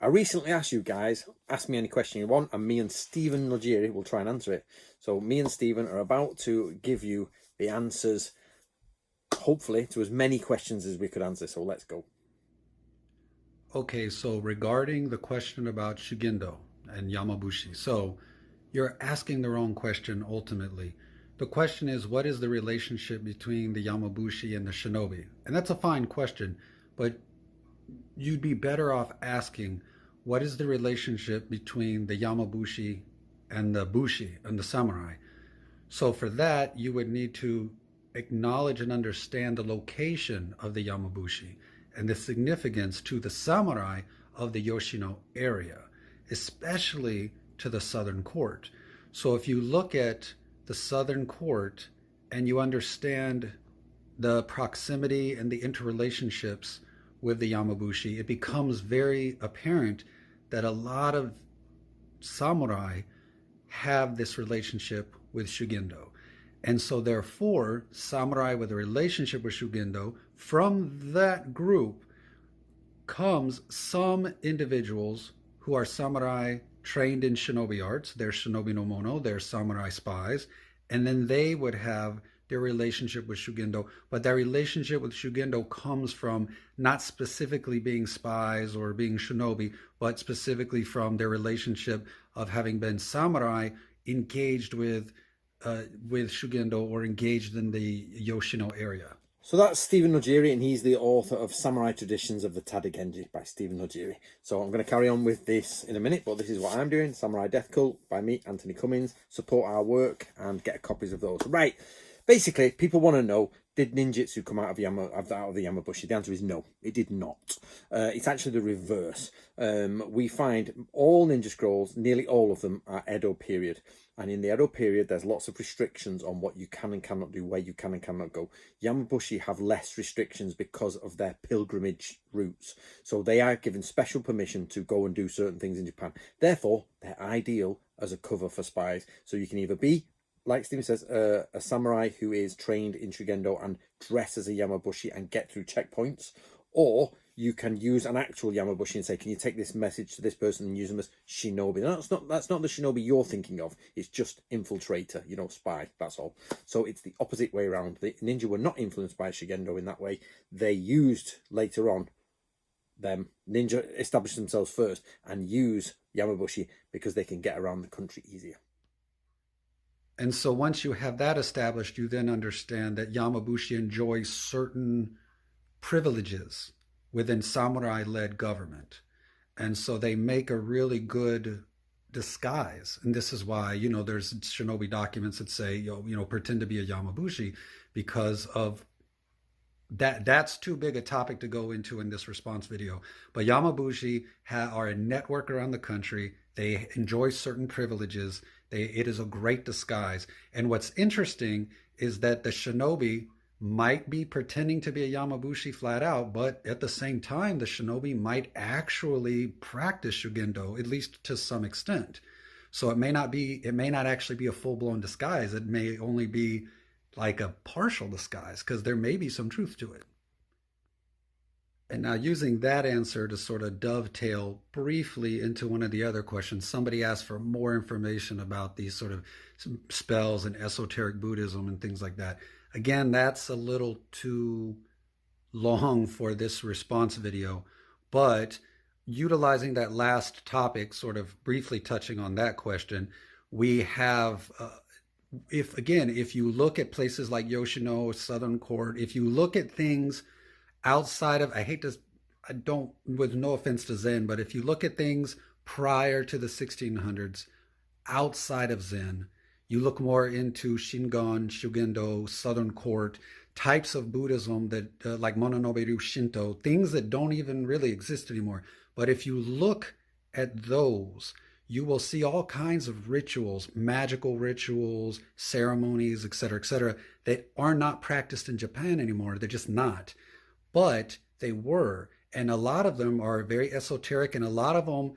I recently asked you guys, ask me any question you want, and me and Stephen Nojiri will try and answer it. So me and Stephen are about to give you the answers, hopefully, to as many questions as we could answer. So let's go. Okay, so regarding the question about Shugindo and Yamabushi, so you're asking the wrong question ultimately. The question is, what is the relationship between the Yamabushi and the Shinobi? And that's a fine question, but you'd be better off asking, what is the relationship between the Yamabushi and the Bushi and the samurai? So for that, you would need to acknowledge and understand the location of the Yamabushi and the significance to the samurai of the Yoshino area, especially to the southern court. So if you look at the southern court and you understand the proximity and the interrelationships with the Yamabushi, it becomes very apparent that a lot of samurai have this relationship with Shugindo. And so, therefore, samurai with a relationship with Shugindo, from that group comes some individuals who are samurai trained in shinobi arts. They're shinobi no mono, they're samurai spies, and then they would have their relationship with Shugindo. But that relationship with Shugindo comes from not specifically being spies or being shinobi, but specifically from their relationship of having been samurai engaged with Shugindo or engaged in the Yoshino area. So that's Stephen Nojiri, and he's the author of Samurai Traditions of the Tadagenji by Stephen Nojiri. So I'm going to carry on with this in a minute, but this is what I'm doing. Samurai Death Cult by me, Anthony Cummins. Support our work and get copies of those. Right. Basically, people want to know, did ninjutsu come out of the Yamabushi? The answer is no, it did not. It's actually the reverse. We find all ninja scrolls, nearly all of them, are Edo period. And in the Edo period, there's lots of restrictions on what you can and cannot do, where you can and cannot go. Yamabushi have less restrictions because of their pilgrimage routes. So they are given special permission to go and do certain things in Japan. Therefore, they're ideal as a cover for spies. So you can either be, like Stephen says, a samurai who is trained in Shugendo and dress as a Yamabushi and get through checkpoints, or you can use an actual Yamabushi and say, can you take this message to this person and use them as shinobi? That's not the shinobi you're thinking of. It's just infiltrator, spy, that's all. So it's the opposite way around. The ninja were not influenced by Shugendo in that way. They used later on ninja established themselves first and use Yamabushi because they can get around the country easier. And so once you have that established, you then understand that Yamabushi enjoys certain privileges within samurai-led government. And so they make a really good disguise. And this is why, there's shinobi documents that say, pretend to be a Yamabushi, because of that. That's too big a topic to go into in this response video. But Yamabushi are a network around the country. They enjoy certain privileges. It is a great disguise. And what's interesting is that the shinobi might be pretending to be a Yamabushi flat out, but at the same time, the shinobi might actually practice Shugendo, at least to some extent. So it may not actually be a full-blown disguise. It may only be like a partial disguise, because there may be some truth to it. And now, using that answer to sort of dovetail briefly into one of the other questions, somebody asked for more information about these sort of spells and esoteric Buddhism and things like that. Again, that's a little too long for this response video, but utilizing that last topic, sort of briefly touching on that question, we have, if you look at places like Yoshino, Southern Court, if you look at things outside of, with no offense to Zen, but if you look at things prior to the 1600s, outside of Zen, you look more into Shingon, Shugendo, Southern Court, types of Buddhism that, like Mononobe-ryu Shinto, things that don't even really exist anymore. But if you look at those, you will see all kinds of rituals, magical rituals, ceremonies, etc., that are not practiced in Japan anymore. They're just not. But they were. And a lot of them are very esoteric, and a lot of them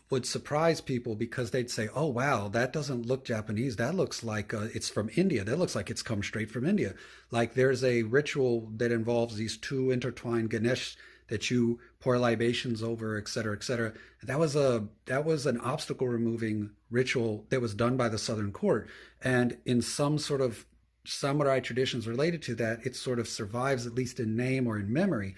would surprise people because they'd say, oh, wow, that doesn't look Japanese. That looks like it's from India. That looks like it's come straight from India. Like there's a ritual that involves these two intertwined Ganesh that you pour libations over, et cetera, et cetera. That was an obstacle removing ritual that was done by the Southern court. And in some sort of samurai traditions related to that, it sort of survives, at least in name or in memory.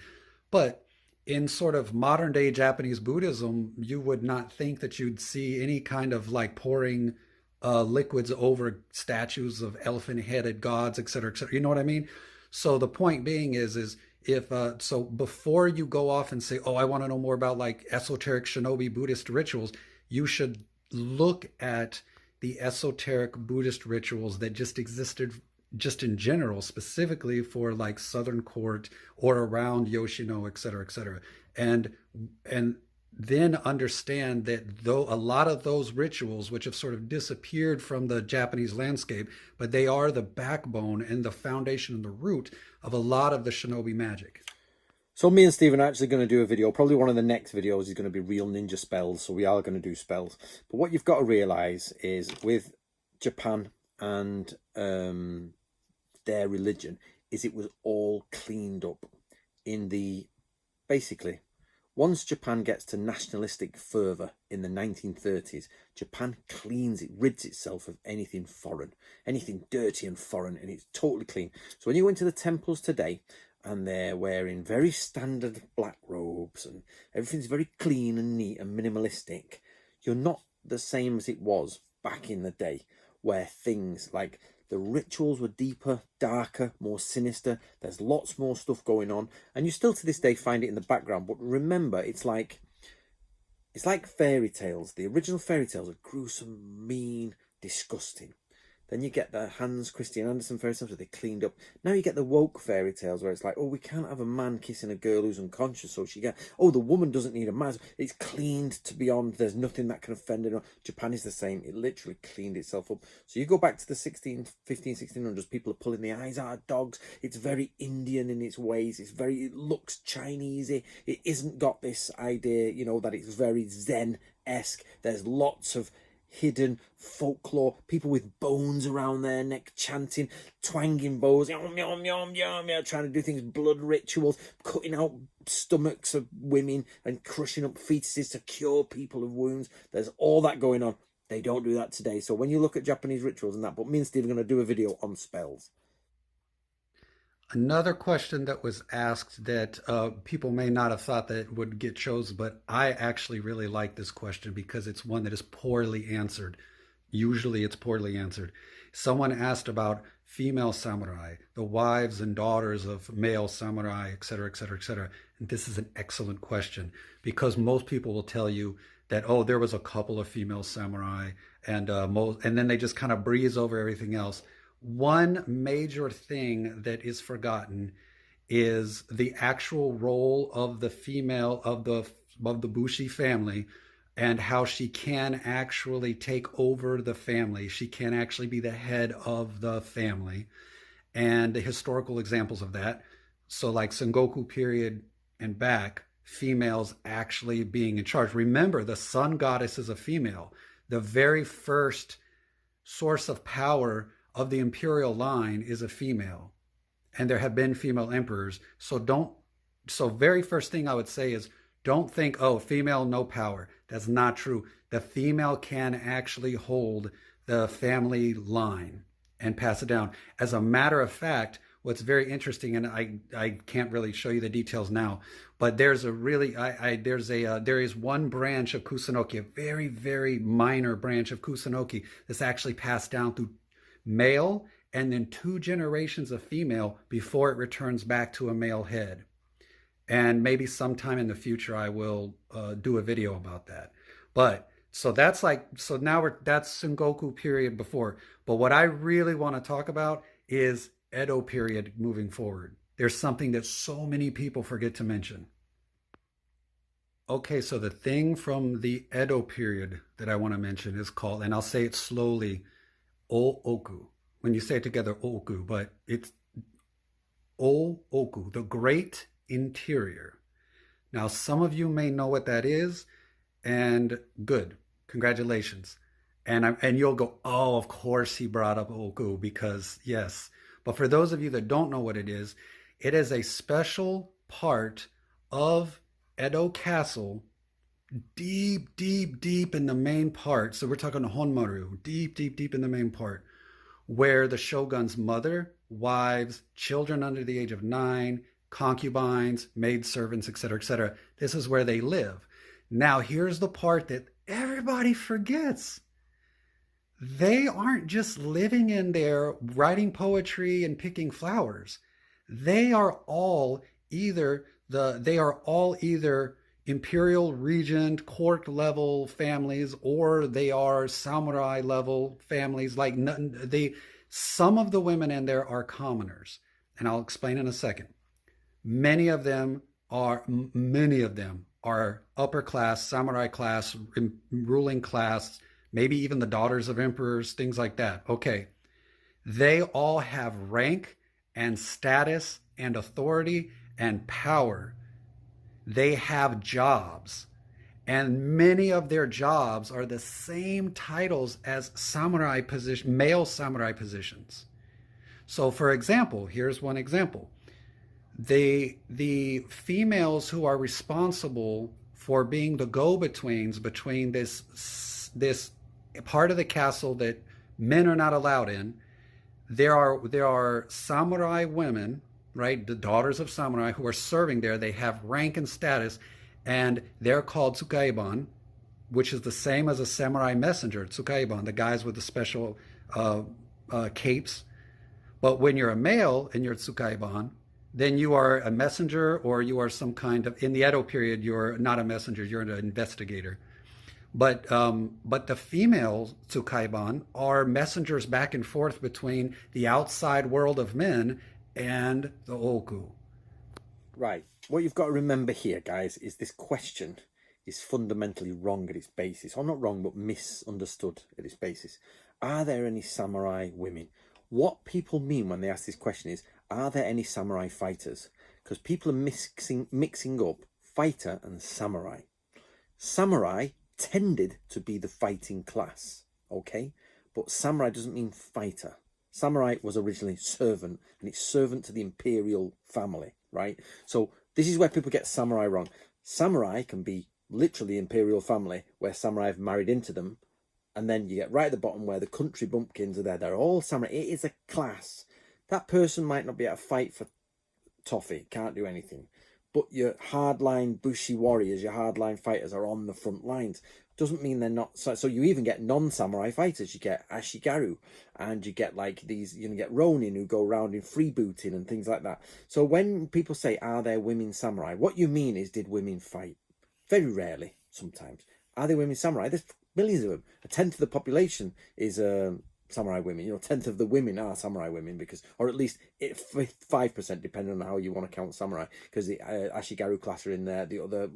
But in sort of modern day Japanese Buddhism, you would not think that you'd see any kind of like pouring liquids over statues of elephant headed gods, et cetera, et cetera. You know what I mean? So the point being is if so before you go off and say, oh, I want to know more about like esoteric shinobi Buddhist rituals, you should look at the esoteric Buddhist rituals that just existed just in general, specifically for like Southern Court or around Yoshino, et cetera, et cetera. And then understand that though a lot of those rituals, which have sort of disappeared from the Japanese landscape, but they are the backbone and the foundation and the root of a lot of the shinobi magic. So me and Stephen are actually going to do a video. Probably one of the next videos is going to be real ninja spells. So we are going to do spells. But what you've got to realize is with Japan and their religion is it was all cleaned up in the, basically, once Japan gets to nationalistic fervour in the 1930s, Japan cleans it, rids itself of anything foreign, anything dirty and foreign, and it's totally clean. So when you go into the temples today, and they're wearing very standard black robes, and everything's very clean and neat and minimalistic, you're not the same as it was back in the day, where things like the rituals were deeper, darker, more sinister. There's lots more stuff going on. And you still to this day find it in the background. But remember, it's like fairy tales. The original fairy tales are gruesome, mean, disgusting. Then you get the Hans Christian Andersen fairy tales where they cleaned up. Now you get the woke fairy tales where it's like, oh, we can't have a man kissing a girl who's unconscious, so she get, oh, the woman doesn't need a man. It's cleaned to beyond. There's nothing that can offend her. Japan is the same. It literally cleaned itself up. So you go back to the 1600s, people are pulling the eyes out of dogs. It's very Indian in its ways. It looks Chinesey. It isn't got this idea, that it's very Zen-esque. There's lots of hidden folklore, people with bones around their neck chanting, twanging bows, yum, yum, yum, yum, yum, trying to do things, blood rituals, cutting out stomachs of women and crushing up fetuses to cure people of wounds. There's all that going on. They don't do that today. So when you look at Japanese rituals and that, but me and Steve are going to do a video on spells. Another question that was asked that people may not have thought that would get chosen, but I actually really like this question because it's one that is poorly answered. Usually it's poorly answered. Someone asked about female samurai, the wives and daughters of male samurai, et cetera, et cetera, et cetera. And this is an excellent question because most people will tell you that, oh, there was a couple of female samurai and then they just kind of breeze over everything else. One major thing that is forgotten is the actual role of the female of the Bushi family and how she can actually take over the family. She can actually be the head of the family and the historical examples of that. So like Sengoku period and back, females actually being in charge. Remember, the sun goddess is a female. The very first source of power of the imperial line is a female, and there have been female emperors. So very first thing I would say is don't think, oh, female, no power. That's not true. The female can actually hold the family line and pass it down. As a matter of fact, what's very interesting, and I can't really show you the details now, but there's a really, there is one branch of Kusunoki, a very, very minor branch of Kusunoki that's actually passed down through male and then 2 generations of female before it returns back to a male head. And maybe sometime in the future I will do a video about that. But so that's that's Sengoku period before. But what I really want to talk about is Edo period moving forward. There's something that so many people forget to mention. Okay, so the thing from the Edo period that I want to mention is called, and I'll say it slowly, O-oku. When you say it together, O-oku, but it's O-oku, the great interior. Now, some of you may know what that is, and good, congratulations. And you'll go, oh, of course he brought up O-oku, because yes. But for those of you that don't know what it is a special part of Edo castle, deep, deep, deep in the main part. So we're talking Honmaru, deep, deep, deep in the main part, where the shogun's mother, wives, children under the age of 9, concubines, maidservants, etc., this is where they live. Now, here's the part that everybody forgets. They aren't just living in there writing poetry and picking flowers. They are all either imperial regent court level families, or they are samurai level families. Like some of the women in there are commoners, and I'll explain in a second. Many of them are upper class, samurai class, ruling class, maybe even the daughters of emperors, things like that. Okay, they all have rank and status and authority and power. They have jobs, and many of their jobs are the same titles as samurai position, male samurai positions. So, for example, here's one example. The females who are responsible for being the go-betweens between this part of the castle that men are not allowed in, there are samurai women, right, the daughters of samurai who are serving there. They have rank and status, and they're called tsukaiban, which is the same as a samurai messenger, tsukaiban, the guys with the special capes. But when you're a male and you're tsukaiban, then you are a messenger, or you are some kind of, in the Edo period, you're not a messenger, you're an investigator. But the female tsukaiban are messengers back and forth between the outside world of men and the oku. Right. What you've got to remember here, guys, is this question is fundamentally wrong at its basis. Or not wrong, but misunderstood at its basis. Are there any samurai women? What people mean when they ask this question is, are there any samurai fighters? Because people are mixing up fighter and samurai. Samurai tended to be the fighting class, okay? But samurai doesn't mean fighter. Samurai was originally servant, and it's servant to the imperial family, right? So this is where people get samurai wrong. Samurai can be literally imperial family, where samurai have married into them, and then you get right at the bottom where the country bumpkins are there. They're all samurai. It is a class. That person might not be able to fight for toffee, can't do anything. But your hardline bushi warriors, your hardline fighters are on the front lines. Doesn't mean they're not. So you even get non-samurai fighters. You get ashigaru, and you get like these, you get ronin who go around in freebooting and things like that. So when people say, are there women samurai? What you mean is, did women fight? Very rarely, sometimes. Are there women samurai? There's millions of them. A tenth of the population is samurai women. 1/10 of the women are samurai women, because, or at least 5%, depending on how you want to count samurai, because the ashigaru class are in there, the other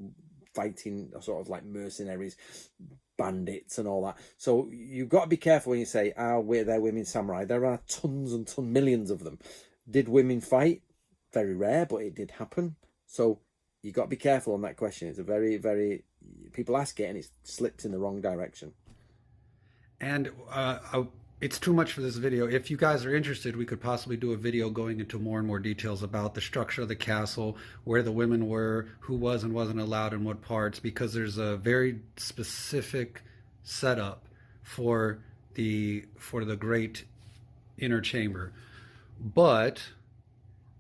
fighting sort of like mercenaries, bandits and all that. So you've got to be careful when you say, are there women samurai? There are tons and tons, millions of them. Did women fight? Very rare, but it did happen. So you've got to be careful on that question. It's a very, very, people ask it and it slips in the wrong direction. And it's too much for this video. If you guys are interested, we could possibly do a video going into more and more details about the structure of the castle, where the women were, who was and wasn't allowed in what parts, because there's a very specific setup for the great inner chamber. But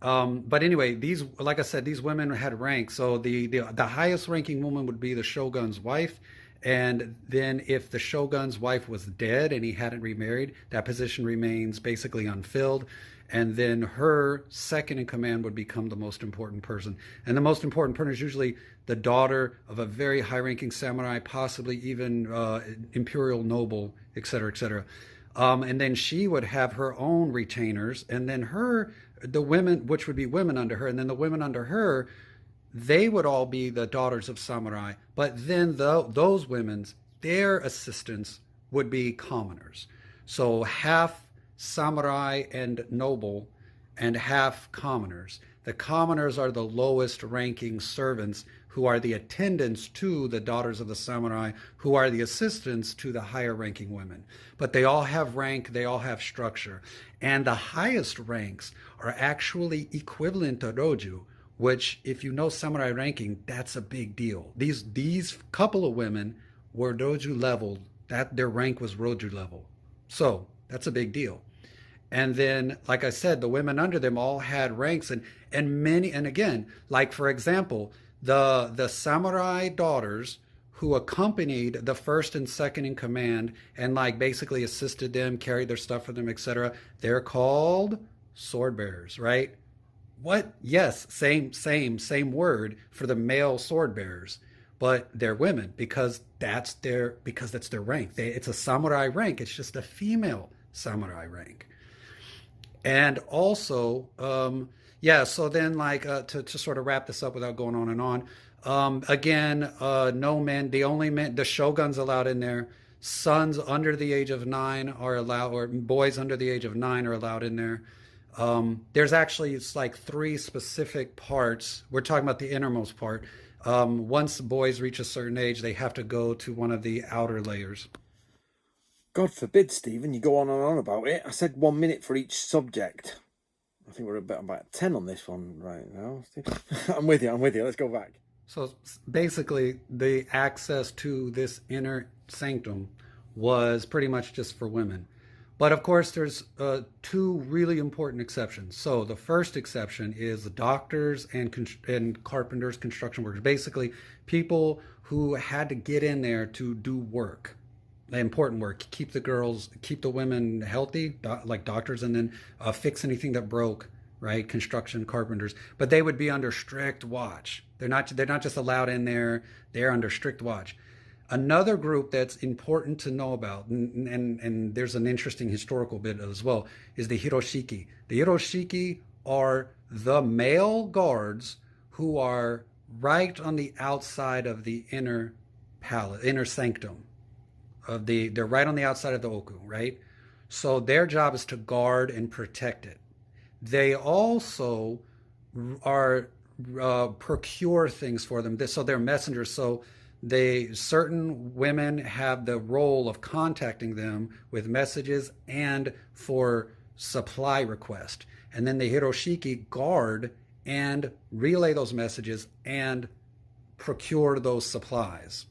anyway, these, like I said, these women had rank. So the highest ranking woman would be the shogun's wife. And then if the shogun's wife was dead and he hadn't remarried, that position remains basically unfilled. And then her second in command would become the most important person. And the most important person is usually the daughter of a very high-ranking samurai, possibly even imperial noble, etc., etc. And then she would have her own retainers, and then the women, which would be women under her, and then the women under her, they would all be the daughters of samurai, but then those women's, their assistants would be commoners. So half samurai and noble and half commoners. The commoners are the lowest ranking servants, who are the attendants to the daughters of the samurai, who are the assistants to the higher ranking women. But they all have rank, they all have structure. And the highest ranks are actually equivalent to roju, which, if you know samurai ranking, that's a big deal. These couple of women were Roju level, that their rank was Roju level. So that's a big deal. And then, like I said, the women under them all had ranks, and many, and again, like for example, the samurai daughters who accompanied the first and second in command and like basically assisted them, carried their stuff for them, etc. They're called sword bearers, right? What? Yes, same word for the male sword bearers, but they're women because that's their rank. It's a samurai rank. It's just a female samurai rank. And also, yeah. So then, like to sort of wrap this up without going on and on. Again, no men. The only men, the shoguns allowed in there. Sons under the age of 9 are allowed, or boys under the age of 9 are allowed in there. There's actually, it's like 3 specific parts. We're talking about the innermost part. Once boys reach a certain age, they have to go to one of the outer layers. God forbid, Stephen, you go on and on about it. I said 1 minute for each subject. I think we're about 10 on this one right now. I'm with you. Let's go back. So basically, the access to this inner sanctum was pretty much just for women. But of course, there's 2 really important exceptions. So the first exception is the doctors and carpenters, construction workers, basically people who had to get in there to do work, important work, keep the women healthy, like doctors, and then fix anything that broke, right? Construction carpenters, but they would be under strict watch. They're not just allowed in there. They're under strict watch. Another group that's important to know about, and there's an interesting historical bit as well, is the Hiroshiki. The Hiroshiki are the male guards who are right on the outside of the inner palace, inner sanctum. They're right on the outside of the oku, right? So their job is to guard and protect it. They also are procure things for them. So they're messengers. So certain women have the role of contacting them with messages and for supply request. And then the Hiroshiki guard and relay those messages and procure those supplies.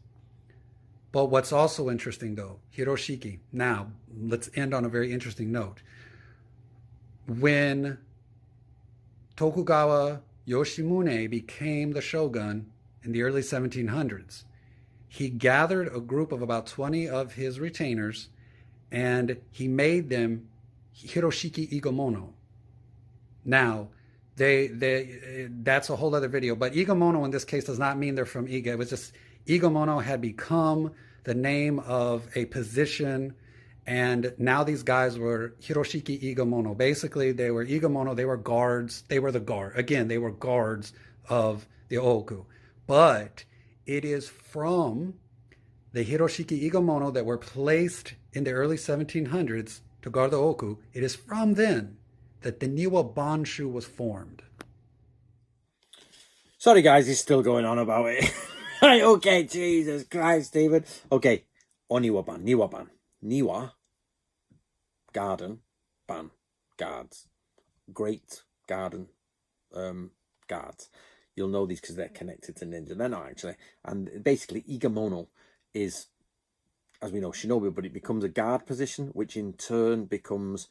But what's also interesting though, Hiroshiki. Now, let's end on a very interesting note. When Tokugawa Yoshimune became the shogun in the early 1700s, he gathered a group of about 20 of his retainers and he made them Hiroshiki Igamono. Now, that's a whole other video, but Igamono in this case does not mean they're from Iga. It was just Igamono had become the name of a position, and now these guys were Hiroshiki Igamono. Basically, they were Igamono, they were guards. They were guards of the Oku. But it is from the Hiroshiki Igamono that were placed in the early 1700s to guard the Oku. It is from then that the Niwa Banshu was formed. Sorry, guys, he's still going on about it. Right, okay, Jesus Christ, Stephen. Okay, Oniwaban, Niwaban. Niwa, garden, ban, guards. Great garden, guards. You'll know these because they're connected to ninja. They're not actually. And basically, Igamono is, as we know, shinobi, but it becomes a guard position, which in turn becomes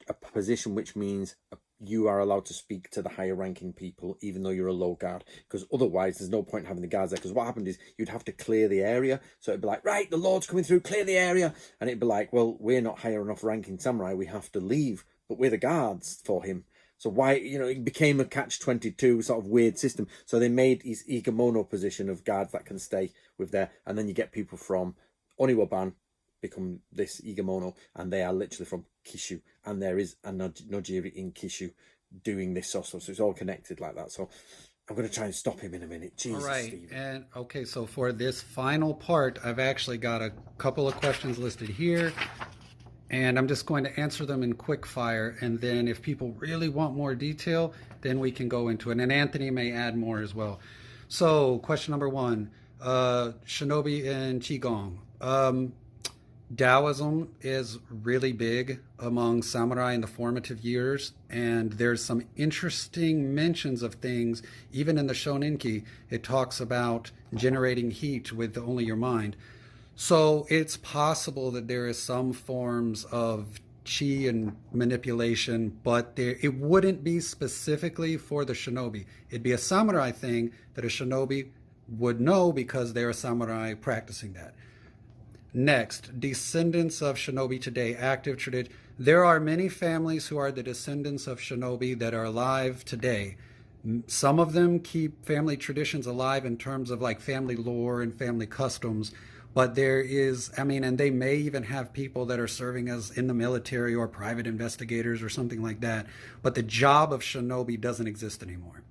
a position which means you are allowed to speak to the higher ranking people, even though you're a low guard, because otherwise there's no point in having the guards there, because what happened is you'd have to clear the area. So it'd be like, right, the Lord's coming through, clear the area. And it'd be like, well, we're not higher enough ranking samurai, we have to leave, but we're the guards for him. So why, it became a catch-22 sort of weird system. So they made his Igamono position of guards that can stay with there, and then you get people from Oniwaban become this Igamono, and they are literally from Kishu, and there is a Nojiri in Kishu doing this also, so it's all connected like that. So I'm going to try and stop him in a minute. Jesus, all right, Stephen. And okay, so for this final part, I've actually got a couple of questions listed here, and I'm just going to answer them in quick fire, and then if people really want more detail, then we can go into it, and Anthony may add more as well. So question number 1, Shinobi and Qigong. Taoism is really big among samurai in the formative years, and there's some interesting mentions of things. Even in the Shoninki, it talks about generating heat with only your mind. So it's possible that there is some forms of chi and manipulation, but it wouldn't be specifically for the shinobi. It'd be a samurai thing that a shinobi would know because they're a samurai practicing that. Next, descendants of shinobi today, active tradition. There are many families who are the descendants of shinobi that are alive today. Some of them keep family traditions alive in terms of like family lore and family customs, but there is, I mean, and they may even have people that are serving as in the military or private investigators or something like that. But the job of shinobi doesn't exist anymore.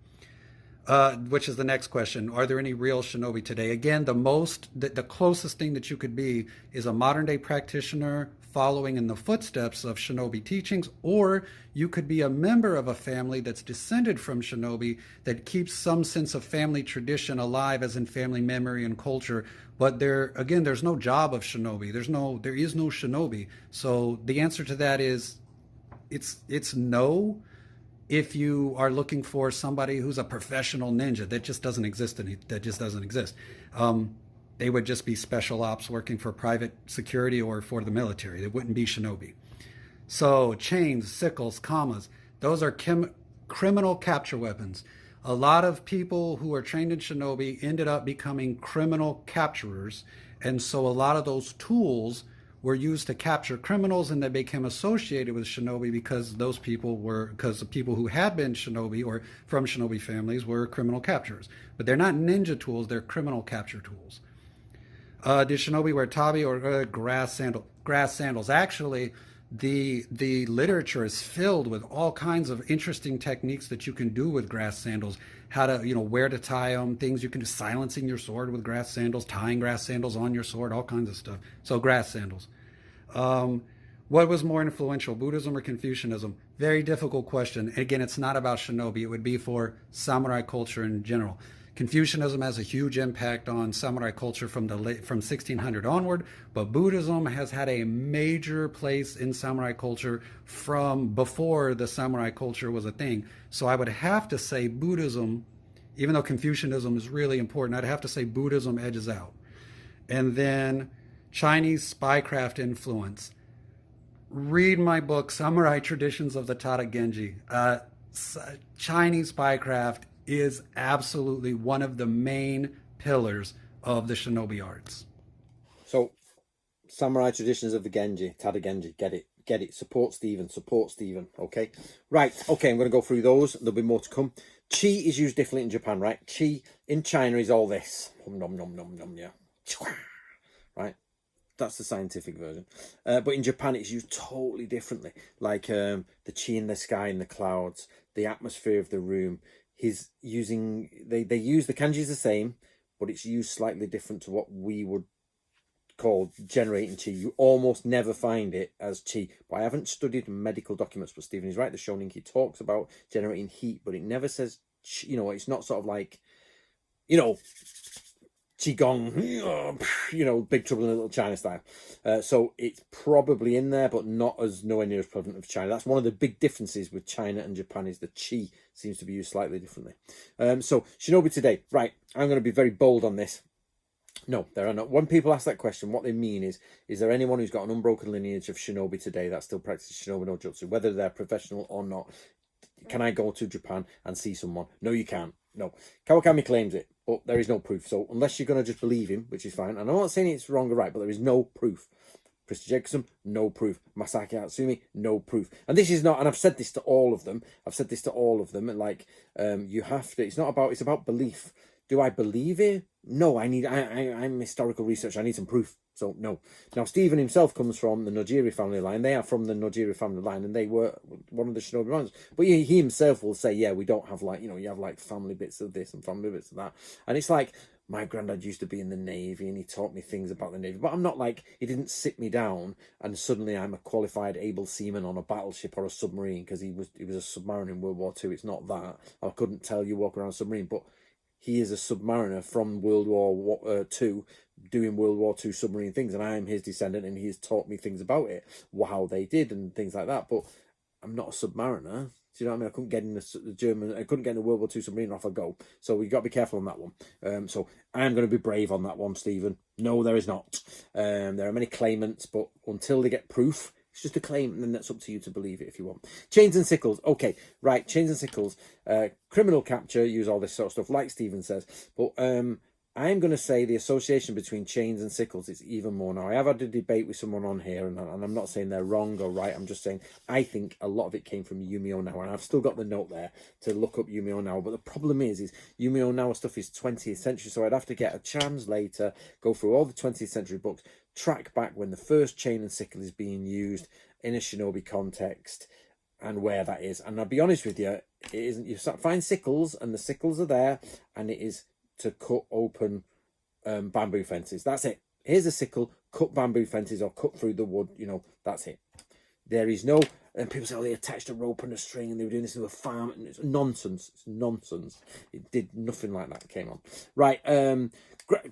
Which is the next question. Are there any real shinobi today? Again, the closest thing that you could be is a modern day practitioner following in the footsteps of shinobi teachings, or you could be a member of a family that's descended from shinobi that keeps some sense of family tradition alive, as in family memory and culture. But there's no job of shinobi. There is no shinobi. So the answer to that is, it's no. If you are looking for somebody who's a professional ninja, that just doesn't exist. That just doesn't exist. They would just be special ops working for private security or for the military. They wouldn't be shinobi. So chains, sickles, kamas, those are criminal capture weapons. A lot of people who are trained in shinobi ended up becoming criminal capturers. And so a lot of those tools were used to capture criminals, and they became associated with shinobi because the people who had been shinobi or from shinobi families were criminal capturers. But they're not ninja tools, they're criminal capture tools. Did shinobi wear tabi or grass sandals? Actually, the literature is filled with all kinds of interesting techniques that you can do with grass sandals. How to, where to tie them, things you can do, silencing your sword with grass sandals, tying grass sandals on your sword, all kinds of stuff. So grass sandals. What was more influential, Buddhism or Confucianism? Very difficult question. Again, it's not about shinobi. It would be for samurai culture in general. Confucianism has a huge impact on samurai culture from 1600 onward, but Buddhism has had a major place in samurai culture from before the samurai culture was a thing. So I would have to say Buddhism, even though Confucianism is really important, I'd have to say Buddhism edges out. And then Chinese spycraft influence. Read my book, Samurai Traditions of the Tada Genji. Chinese spycraft is absolutely one of the main pillars of the shinobi arts. So, Samurai Traditions of the Genji, Tada Genji, get it. Support Stephen, okay? Right, okay, I'm going to go through those. There'll be more to come. Chi is used differently in Japan, right? Chi in China is all this. Nom, nom, nom, nom, yeah. Right? That's the scientific version. But in Japan, it's used totally differently. Like the chi in the sky, in the clouds, the atmosphere of the room. They use the kanji is the same, but it's used slightly different to what we would call generating chi. You almost never find it as chi. But I haven't studied medical documents, but Stephen is right. The Shoninki talks about generating heat, but it never says, it's not sort of like, Qigong, Big Trouble in Little China style. So it's probably in there, but nowhere near as prevalent of China. That's one of the big differences with China and Japan, is the chi seems to be used slightly differently. So shinobi today, right? I'm going to be very bold on this. No, there are not. When people ask that question, what they mean is there anyone who's got an unbroken lineage of shinobi today that still practices shinobi no jutsu, whether they're professional or not? Can I go to Japan and see someone? No, you can't. No. Kawakami claims it, but there is no proof. So unless you're going to just believe him, which is fine, and I'm not saying it's wrong or right, but there is no proof. Christy Jacobson, no proof. Masaki Hatsumi, no proof. And this is not, and I've said this to all of them. And like, you have to, it's about belief. Do I believe it? No, I'm historical research. I need some proof. So no. Now Stephen himself comes from the Nojiri family line. They are from the Nojiri family line, and they were one of the shinobi runners. But he himself will say, yeah, we don't have you have like family bits of this and family bits of that. And it's like, my granddad used to be in the Navy and he taught me things about the Navy. But I'm not like, he didn't sit me down and suddenly I'm a qualified able seaman on a battleship or a submarine because he was a submariner in World War II. It's not that. I couldn't tell you walk around a submarine, but he is a submariner from World War II, doing World War II submarine things, and I am his descendant, and he has taught me things about it, how they did and things like that. But I'm not a submariner. Do you know what I mean? I couldn't get in the German, I couldn't get in the World War II submarine, off I go. So we got to be careful on that one. So I'm going to be brave on that one, Stephen. No, there is not. There are many claimants, but until they get proof, it's just a claim, and then that's up to you to believe it if you want. Chains and sickles. Okay, right, chains and sickles. Criminal capture, use all this sort of stuff, like Stephen says. But I'm going to say the association between chains and sickles is even more now. I have had a debate with someone on here, and I'm not saying they're wrong or right. I'm just saying I think a lot of it came from Yumi Now, and I've still got the note there to look up Yumi Now. But the problem is Yumi Now stuff is 20th century, so I'd have to get a translator, go through all the 20th century books, track back when the first chain and sickle is being used in a shinobi context, and where that is. And I'll be honest with you, it isn't. You find sickles, and the sickles are there, and it is to cut open bamboo fences. That's it. Here's a sickle, cut bamboo fences or cut through the wood, that's it. There is no, and people say, oh, they attached a rope and a string and they were doing this in a farm. And it's nonsense. It's nonsense. It did nothing like that came on. Right,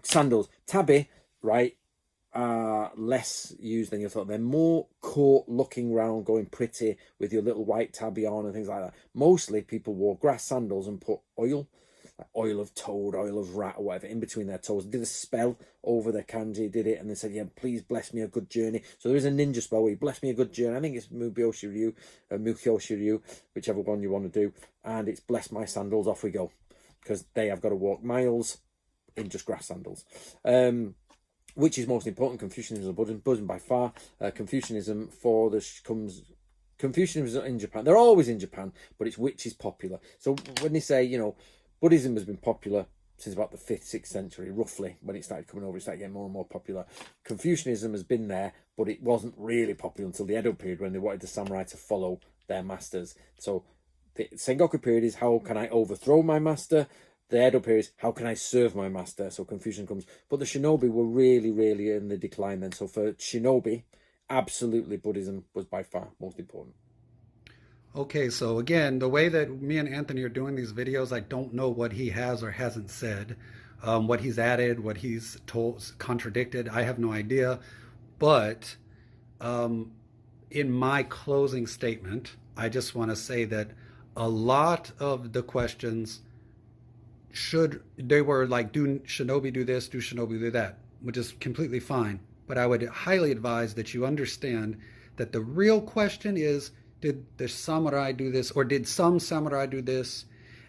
sandals. Tabi, right, are less used than you thought. They're more court looking round, going pretty with your little white tabby on and things like that. Mostly people wore grass sandals and put oil, like oil of toad, oil of rat, or whatever, in between their toes. Did a spell over their kanji, did it, and they said, yeah, please bless me a good journey. So there is a ninja spell where you bless me a good journey. I think it's Mubyoshi Ryu, Mukyoshi Ryu, whichever one you want to do. And it's bless my sandals, off we go. Because they have got to walk miles in just grass sandals. Which is most important, Confucianism or Buddhism by far. Confucianism Confucianism in Japan. They're always in Japan, but it's which is popular. So when they say, Buddhism has been popular since about the 5th, 6th century, roughly, when it started coming over, it started getting more and more popular. Confucianism has been there, but it wasn't really popular until the Edo period, when they wanted the samurai to follow their masters. So the Sengoku period is, how can I overthrow my master? The Edo period is, how can I serve my master? So Confucian comes. But the shinobi were really, really in the decline then. So for shinobi, absolutely Buddhism was by far most important. Okay, so again, the way that me and Anthony are doing these videos, I don't know what he has or hasn't said, what he's added, what he's told, contradicted. I have no idea. But in my closing statement, I just want to say that a lot of the questions they were like, do shinobi do this, do shinobi do that, which is completely fine. But I would highly advise that you understand that the real question is, did the samurai do this, or did some samurai do this?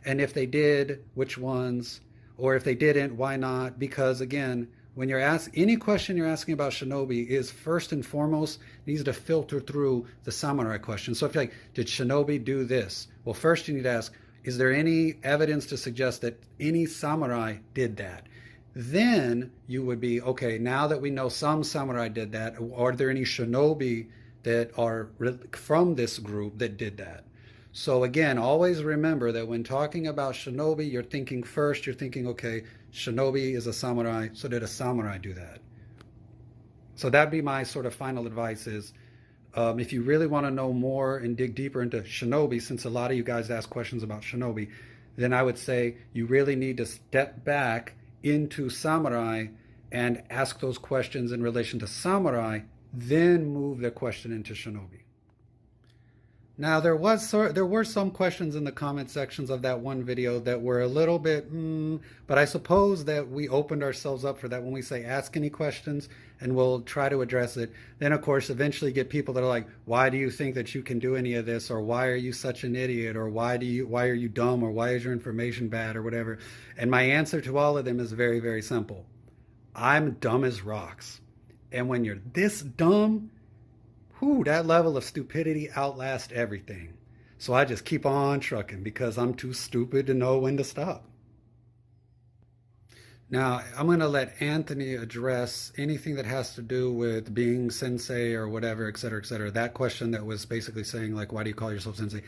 And if they did, which ones? Or if they didn't, why not? Because again, when you're any question you're asking about shinobi is first and foremost needs to filter through the samurai question. So if you're like, did shinobi do this? Well, first you need to ask, is there any evidence to suggest that any samurai did that? Then you would be, okay, now that we know some samurai did that, are there any shinobi that are from this group that did that? So again, always remember that when talking about shinobi, you're thinking, okay, shinobi is a samurai, so did a samurai do that? So that'd be my sort of final advice is, if you really want to know more and dig deeper into shinobi, since a lot of you guys ask questions about shinobi, then I would say you really need to step back into samurai and ask those questions in relation to samurai, then move the question into shinobi. Now, there were some questions in the comment sections of that one video that were a little bit, but I suppose that we opened ourselves up for that when we say ask any questions, and we'll try to address it. Then, of course, eventually get people that are like, why do you think that you can do any of this? Or why are you such an idiot? Or why are you dumb? Or why is your information bad? Or whatever. And my answer to all of them is very, very simple. I'm dumb as rocks. And when you're this dumb, that level of stupidity outlasts everything. So I just keep on trucking because I'm too stupid to know when to stop. Now, I'm going to let Anthony address anything that has to do with being sensei or whatever, et cetera, et cetera. That question that was basically saying, like, why do you call yourself sensei?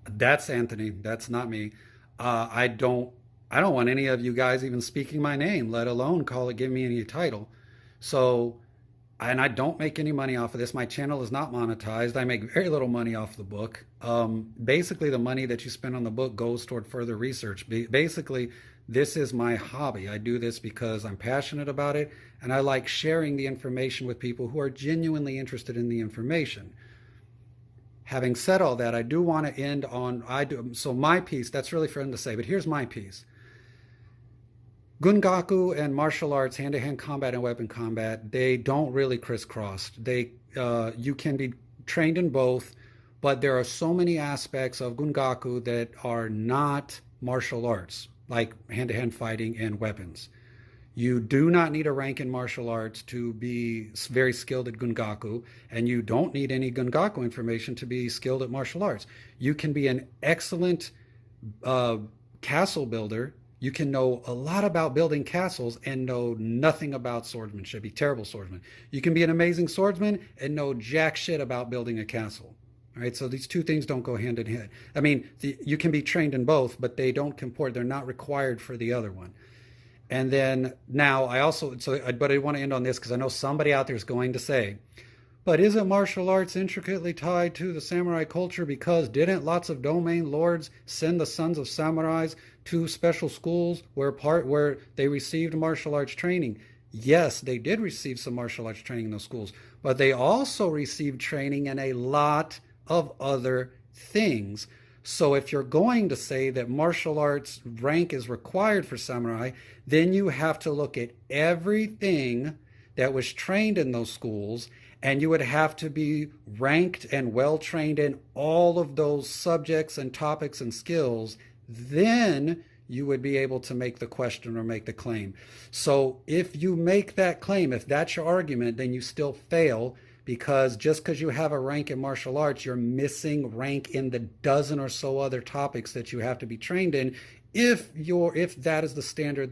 That's Anthony. That's not me. I don't want any of you guys even speaking my name, let alone give me any title. So, and I don't make any money off of this. My channel is not monetized. I make very little money off the book. Basically, the money that you spend on the book goes toward further research. Basically, This is my hobby. I do this because I'm passionate about it, and I like sharing the information with people who are genuinely interested in the information. Having said all that, I do want to end on so my piece, that's really for him to say, but here's my piece. Gungaku and martial arts, hand-to-hand combat and weapon combat, they don't really crisscross. You can be trained in both, but there are so many aspects of Gungaku that are not martial arts, like hand-to-hand fighting and weapons. You do not need a rank in martial arts to be very skilled at Gungaku, and you don't need any Gungaku information to be skilled at martial arts. You can be an excellent castle builder. You can know a lot about building castles and know nothing about swordsmanship, be terrible swordsman. You can be an amazing swordsman and know jack shit about building a castle. All right, so these two things don't go hand in hand. I mean, you can be trained in both, but they don't comport. They're not required for the other one. And then now I also, but I want to end on this because I know somebody out there is going to say, but isn't martial arts intricately tied to the samurai culture? Because didn't lots of domain lords send the sons of samurais to special schools where they received martial arts training? Yes, they did receive some martial arts training in those schools, but they also received training in a lot of other things. So if you're going to say that martial arts rank is required for samurai, then you have to look at everything that was trained in those schools, and you would have to be ranked and well trained in all of those subjects and topics and skills. Then you would be able to make the question or make the claim. So if you make that claim, if that's your argument, then you still fail, because just because you have a rank in martial arts, you're missing rank in the dozen or so other topics that you have to be trained in. If that is the standard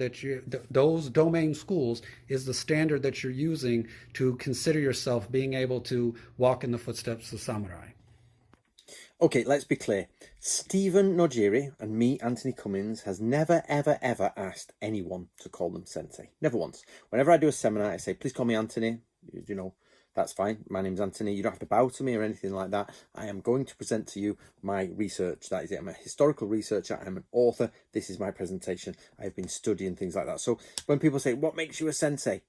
those domain schools is the standard that you're using to consider yourself being able to walk in the footsteps of samurai. Okay, let's be clear. Stephen Nojiri and me, Anthony Cummins, has never, ever, ever asked anyone to call them sensei. Never once. Whenever I do a seminar, I say, please call me Anthony. You know, that's fine. My name's Anthony. You don't have to bow to me or anything like that. I am going to present to you my research. That is it. I'm a historical researcher. I'm an author. This is my presentation. I've been studying things like that. So when people say, what makes you a sensei?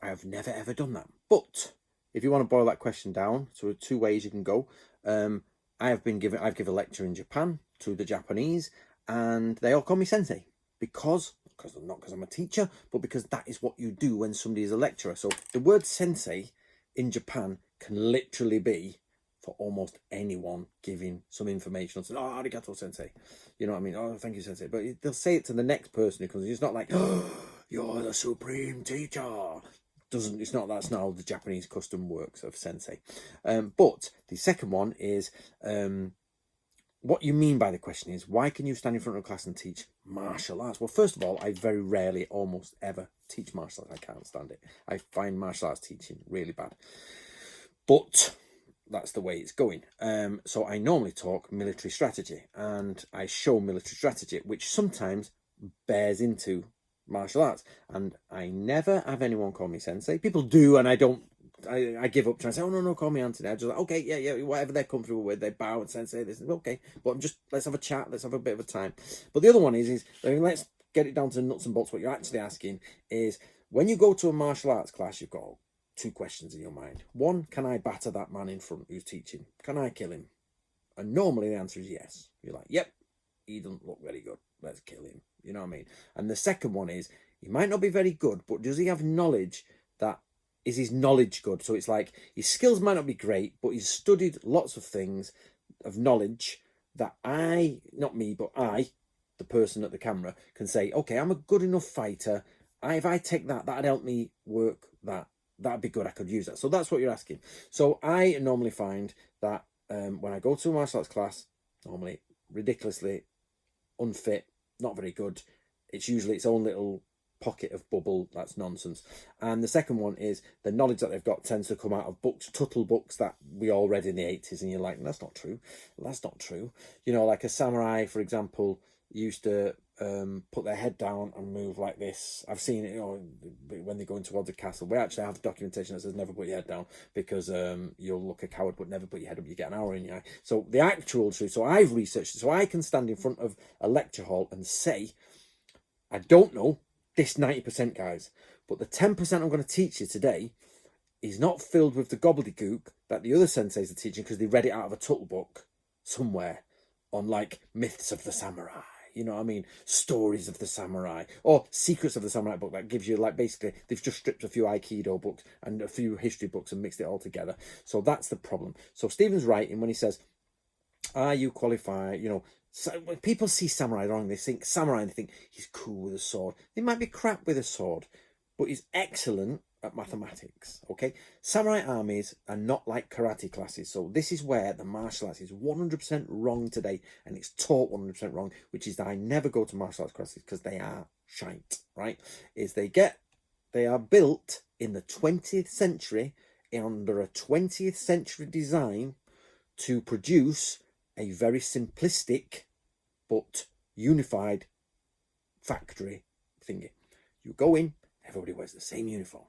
I have never, ever done that. But if you want to boil that question down, so there are two ways you can go. I've given a lecture in Japan to the Japanese, and they all call me sensei because not because I'm a teacher, but because that is what you do when somebody is a lecturer. So the word sensei in Japan can literally be for almost anyone giving some information. Oh, arigato sensei. You know what I mean? Oh, thank you sensei. But they'll say it to the next person who comes. It's not like, oh, you're the supreme teacher. That's not how the Japanese custom works of sensei. But the second one is, what you mean by the question is, why can you stand in front of a class and teach martial arts? Well, first of all, I very rarely, almost ever, teach martial arts. I can't stand it. I find martial arts teaching really bad. But that's the way it's going. So I normally talk military strategy, and I show military strategy, which sometimes bears into martial arts. And I never have anyone call me sensei. People do, and I give up trying to say, oh no, call me Anthony. I just like, okay, yeah, whatever they're comfortable with, they bow and sensei this. Okay, but let's have a chat, let's have a bit of a time. But the other one is let's get it down to the nuts and bolts. What you're actually asking is, when you go to a martial arts class, you've got two questions in your mind. One, can I batter that man in front who's teaching? Can I kill him? And normally the answer is yes. You're like, yep, he doesn't look very good, let's kill him. You know what I mean? And the second one is, he might not be very good, but does he have knowledge is his knowledge good? So it's like, his skills might not be great, but he's studied lots of things of knowledge that not me, but I, the person at the camera, can say, okay, I'm a good enough fighter. If I take that'd help me work that. That'd be good. I could use that. So that's what you're asking. So I normally find that when I go to a martial arts class, normally ridiculously unfit, not very good. It's usually its own little pocket of bubble. That's nonsense. And the second one is the knowledge that they've got tends to come out of books, tuttle books that we all read in the 80s, and you're like, that's not true. That's not true. You know, like a samurai, for example, used to put their head down and move like this. I've seen it, you know, when they're going towards a castle. We actually have documentation that says never put your head down, because you'll look a coward, but never put your head up, you get an arrow in your eye. So the actual truth, so I've researched it, so I can stand in front of a lecture hall and say, I don't know this 90%, guys, but the 10% I'm going to teach you today is not filled with the gobbledygook that the other senseis are teaching because they read it out of a tuttle book somewhere on like myths of the samurai. You know what I mean? Stories of the samurai or secrets of the samurai book that gives you like basically they've just stripped a few Aikido books and a few history books and mixed it all together. So that's the problem. So Stephen's writing when he says, are you qualified? You know, so when people see samurai wrong, they think samurai and they think he's cool with a sword. He might be crap with a sword, but he's excellent at mathematics. Okay, samurai armies are not like karate classes, so this is where the martial arts is 100% wrong today, and it's taught 100% wrong, which is that I never go to martial arts classes because they are shite. Right? They are built in the 20th century under a 20th century design to produce a very simplistic but unified factory thingy. You go in, everybody wears the same uniform.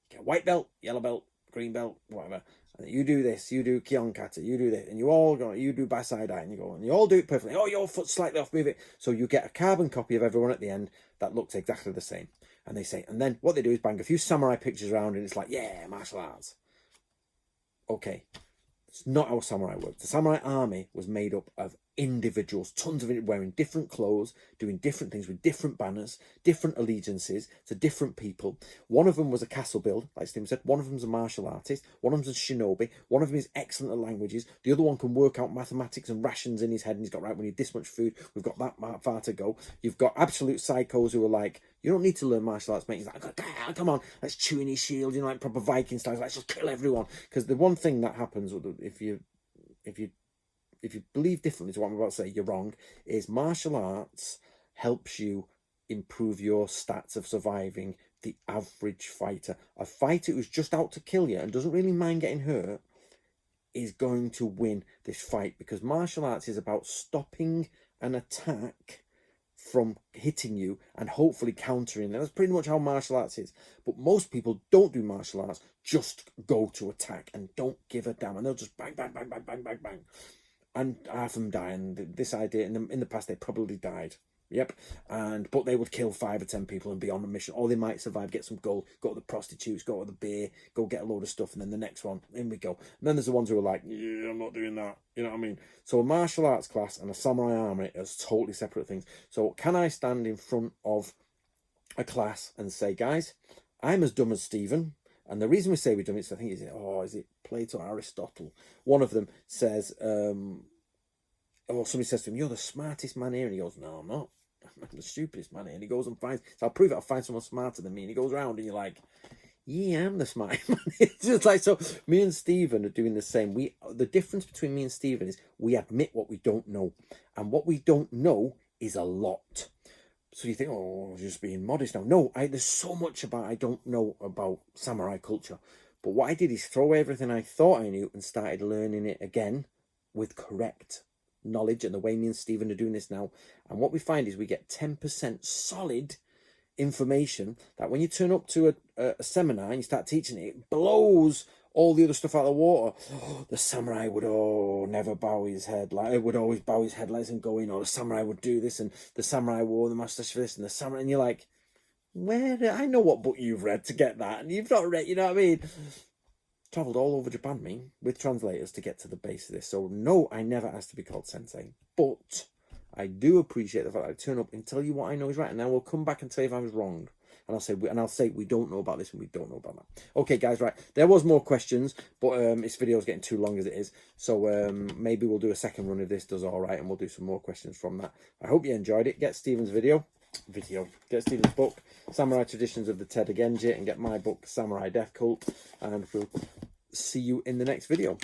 You get white belt, yellow belt, green belt, whatever. And you do this, you do Kyonkata, you do this, and you all go, you do Basaidai, and you go, and you all do it perfectly. Oh, your foot's slightly off, move it. So you get a carbon copy of everyone at the end that looks exactly the same. And they say, and then what they do is bang a few samurai pictures around, and it's like, yeah, martial arts. Okay. It's not how samurai works. The samurai army was made up of individuals, tons of it wearing different clothes, doing different things with different banners, different allegiances to different people. One of them was a castle build, like Steve said. One of them's a martial artist. One of them's a shinobi. One of them is excellent at languages. The other one can work out mathematics and rations in his head, and he's got, right, we need this much food. We've got that far to go. You've got absolute psychos who are like, you don't need to learn martial arts, mate. He's like, come on, let's chew in his shield, you know, like proper Viking style. Let's just kill everyone. Because the one thing that happens if you believe differently to what I'm about to say, you're wrong, is martial arts helps you improve your stats of surviving the average fighter. A fighter who's just out to kill you and doesn't really mind getting hurt is going to win this fight, because martial arts is about stopping an attack from hitting you and hopefully countering. And that's pretty much how martial arts is. But most people don't do martial arts, just go to attack and don't give a damn, and they'll just bang, bang, bang, bang, bang, bang, bang. And half of them die, and this idea in the past they probably died. Yep. But they would kill 5 or 10 people and be on a mission, or they might survive, get some gold, go to the prostitutes, go to the beer, go get a load of stuff, and then the next one, in we go. And then there's the ones who are like, yeah, I'm not doing that. You know what I mean? So a martial arts class and a samurai army are totally separate things. So can I stand in front of a class and say, guys, I'm as dumb as Stephen? And the reason we say we're dumb is, I think, is it Plato or Aristotle? One of them says, somebody says to him, you're the smartest man here. And he goes, no, I'm not. I'm the stupidest man here. And he goes and finds, so I'll prove it, I'll find someone smarter than me. And he goes around and you're like, yeah, I'm the smart man. It's just like, so me and Stephen are doing the same. The difference between me and Stephen is we admit what we don't know. And what we don't know is a lot. So you think, oh, just being modest now. No, there's so much I don't know about samurai culture. But what I did is throw everything I thought I knew and started learning it again with correct knowledge, and the way me and Stephen are doing this now. And what we find is we get 10% solid information that when you turn up to a seminar and you start teaching it, it blows all the other stuff out of the water. Oh, the samurai would never bow his head, like it would always bow his head, let him go in, or the samurai would do this, and the samurai wore the mustache for this, and the samurai, and you're like, I know what book you've read to get that, and you've not read, you know what I mean? Travelled all over Japan, me, with translators to get to the base of this. So no, I never asked to be called Sensei, but I do appreciate the fact that I turn up and tell you what I know is right, and then we'll come back and tell you if I was wrong. And I'll say we don't know about this and we don't know about that. Okay, guys, right. There was more questions, but this video is getting too long as it is. So maybe we'll do a second run if this does all right, and we'll do some more questions from that. I hope you enjoyed it. Get Stephen's get Stephen's book, Samurai Traditions of the Teta Genji, and get my book, Samurai Death Cult. And we'll see you in the next video.